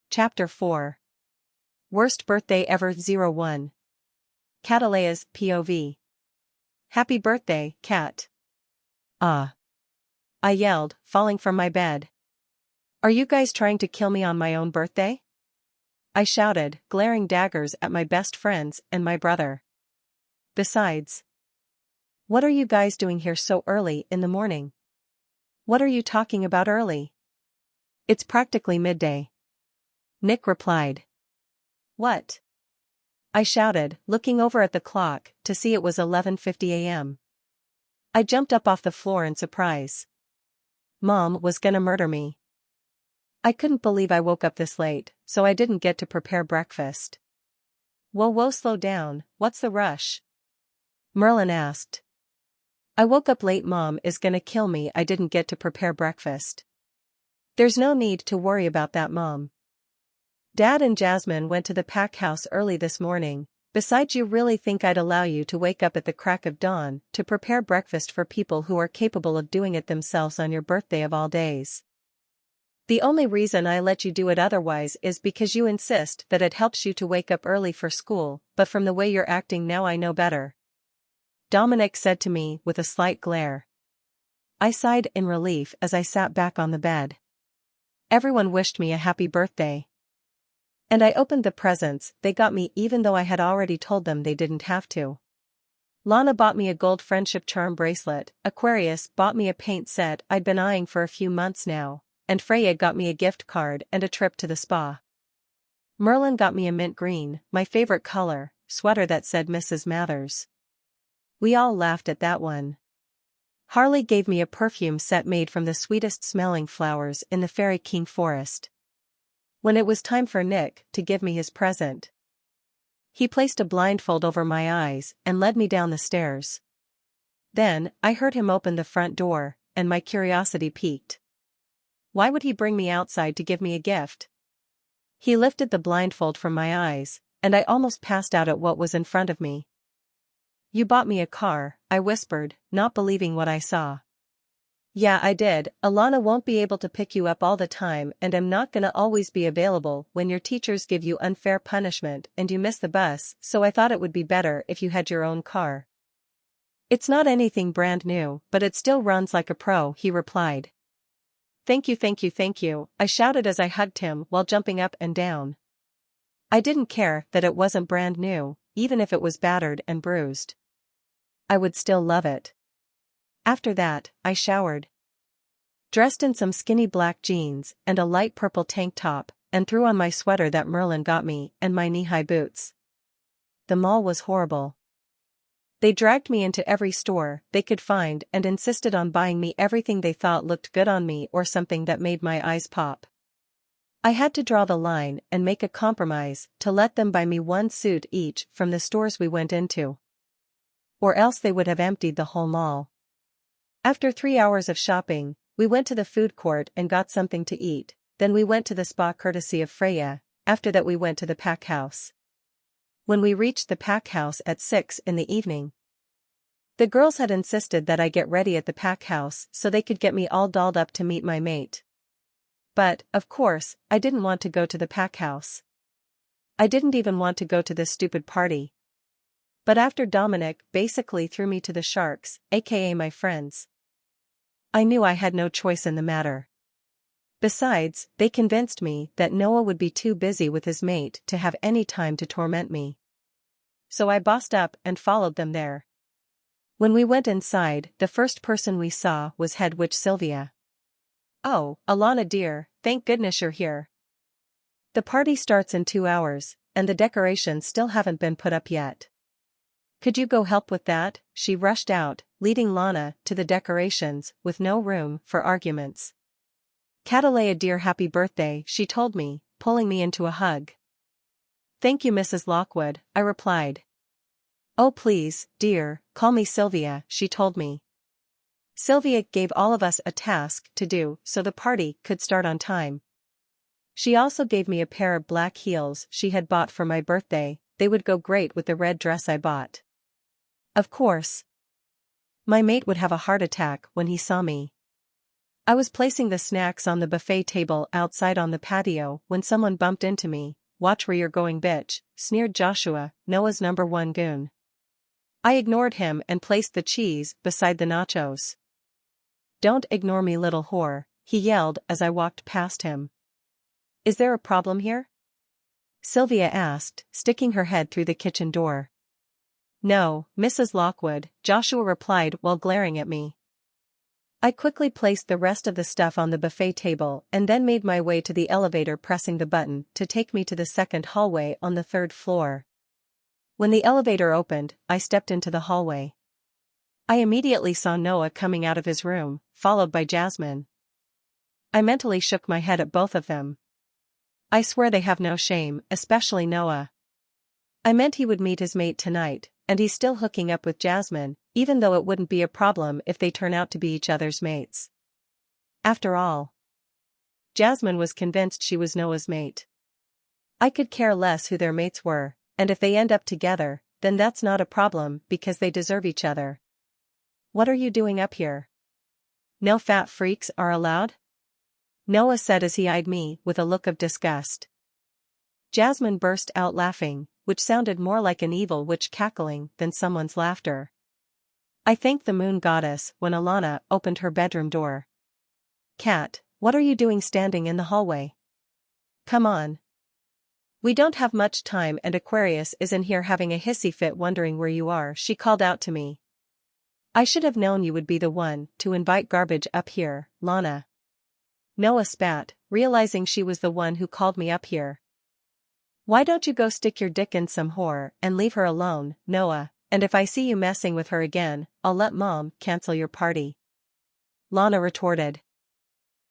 Chapter 4. Worst Birthday Ever 01. Catalea's POV. Happy birthday, Cat. Ah. I yelled, falling from my bed. Are you guys trying to kill me on my own birthday? I shouted, glaring daggers at my best friends and my brother. Besides, what are you guys doing here so early in the morning? What are you talking about early? It's practically midday. Nick replied. What? I shouted, looking over at the clock to see it was 11:50 a.m. I jumped up off the floor in surprise. Mom was gonna murder me. I couldn't believe I woke up this late, so I didn't get to prepare breakfast. Whoa, slow down, what's the rush? Merlin asked. I woke up late. Mom is gonna kill me. I didn't get to prepare breakfast. There's no need to worry about that, Mom. Dad and Jasmine went to the pack house early this morning. Besides, you really think I'd allow you to wake up at the crack of dawn to prepare breakfast for people who are capable of doing it themselves on your birthday of all days? The only reason I let you do it otherwise is because you insist that it helps you to wake up early for school, but from the way you're acting now I know better. Dominic said to me with a slight glare. I sighed in relief as I sat back on the bed. Everyone wished me a happy birthday. And I opened the presents they got me even though I had already told them they didn't have to. Lana bought me a gold friendship charm bracelet, Aquarius bought me a paint set I'd been eyeing for a few months now, and Freya got me a gift card and a trip to the spa. Merlin got me a mint green, my favorite color, sweater that said Mrs. Mathers. We all laughed at that one. Harley gave me a perfume set made from the sweetest smelling flowers in the Fairy King forest. When it was time for Nick to give me his present, he placed a blindfold over my eyes and led me down the stairs. Then, I heard him open the front door, and my curiosity piqued. Why would he bring me outside to give me a gift? He lifted the blindfold from my eyes, and I almost passed out at what was in front of me. You bought me a car, I whispered, not believing what I saw. Yeah, I did. Alana won't be able to pick you up all the time, and I'm not gonna always be available when your teachers give you unfair punishment and you miss the bus, so I thought it would be better if you had your own car. It's not anything brand new, but it still runs like a pro, he replied. Thank you, I shouted as I hugged him while jumping up and down. I didn't care that it wasn't brand new, even if it was battered and bruised. I would still love it. After that, I showered. Dressed in some skinny black jeans and a light purple tank top, and threw on my sweater that Merlin got me and my knee-high boots. The mall was horrible. They dragged me into every store they could find and insisted on buying me everything they thought looked good on me or something that made my eyes pop. I had to draw the line and make a compromise to let them buy me one suit each from the stores we went into. Or else they would have emptied the whole mall. After 3 hours of shopping, we went to the food court and got something to eat, then we went to the spa courtesy of Freya. After that we went to the pack house. When we reached the pack house at 6 in the evening, the girls had insisted that I get ready at the pack house so they could get me all dolled up to meet my mate. But, of course, I didn't want to go to the pack house. I didn't even want to go to this stupid party. But after Dominic basically threw me to the sharks, aka my friends, I knew I had no choice in the matter. Besides, they convinced me that Noah would be too busy with his mate to have any time to torment me. So I bossed up and followed them there. When we went inside, the first person we saw was head witch Sylvia. Oh, Alana dear, thank goodness you're here. The party starts in 2 hours, and the decorations still haven't been put up yet. Could you go help with that? She rushed out, leading Lana to the decorations with no room for arguments. Catalea dear, happy birthday, she told me, pulling me into a hug. Thank you, Mrs. Lockwood, I replied. Oh please, dear, call me Sylvia, she told me. Sylvia gave all of us a task to do so the party could start on time. She also gave me a pair of black heels she had bought for my birthday. They would go great with the red dress I bought. Of course, my mate would have a heart attack when he saw me. I was placing the snacks on the buffet table outside on the patio when someone bumped into me. "Watch where you're going, bitch," sneered Joshua, Noah's #1 goon. I ignored him and placed the cheese beside the nachos. "Don't ignore me, little whore," he yelled as I walked past him. "Is there a problem here?" Sylvia asked, sticking her head through the kitchen door. "No, Mrs. Lockwood," Joshua replied while glaring at me. I quickly placed the rest of the stuff on the buffet table and then made my way to the elevator, pressing the button to take me to the second hallway on the 3rd floor. When the elevator opened, I stepped into the hallway. I immediately saw Noah coming out of his room, followed by Jasmine. I mentally shook my head at both of them. I swear they have no shame, especially Noah. I meant he would meet his mate tonight, and he's still hooking up with Jasmine, even though it wouldn't be a problem if they turn out to be each other's mates. After all, Jasmine was convinced she was Noah's mate. I could care less who their mates were, and if they end up together, then that's not a problem because they deserve each other. "What are you doing up here? No fat freaks are allowed?" Noah said as he eyed me with a look of disgust. Jasmine burst out laughing, which sounded more like an evil witch cackling than someone's laughter. I thanked the moon goddess when Alana opened her bedroom door. "Kat, what are you doing standing in the hallway? Come on. We don't have much time and Aquarius is in here having a hissy fit wondering where you are," she called out to me. "I should have known you would be the one to invite garbage up here, Lana." Noah spat, realizing she was the one who called me up here. "Why don't you go stick your dick in some whore and leave her alone, Noah, and if I see you messing with her again, I'll let Mom cancel your party," Lana retorted.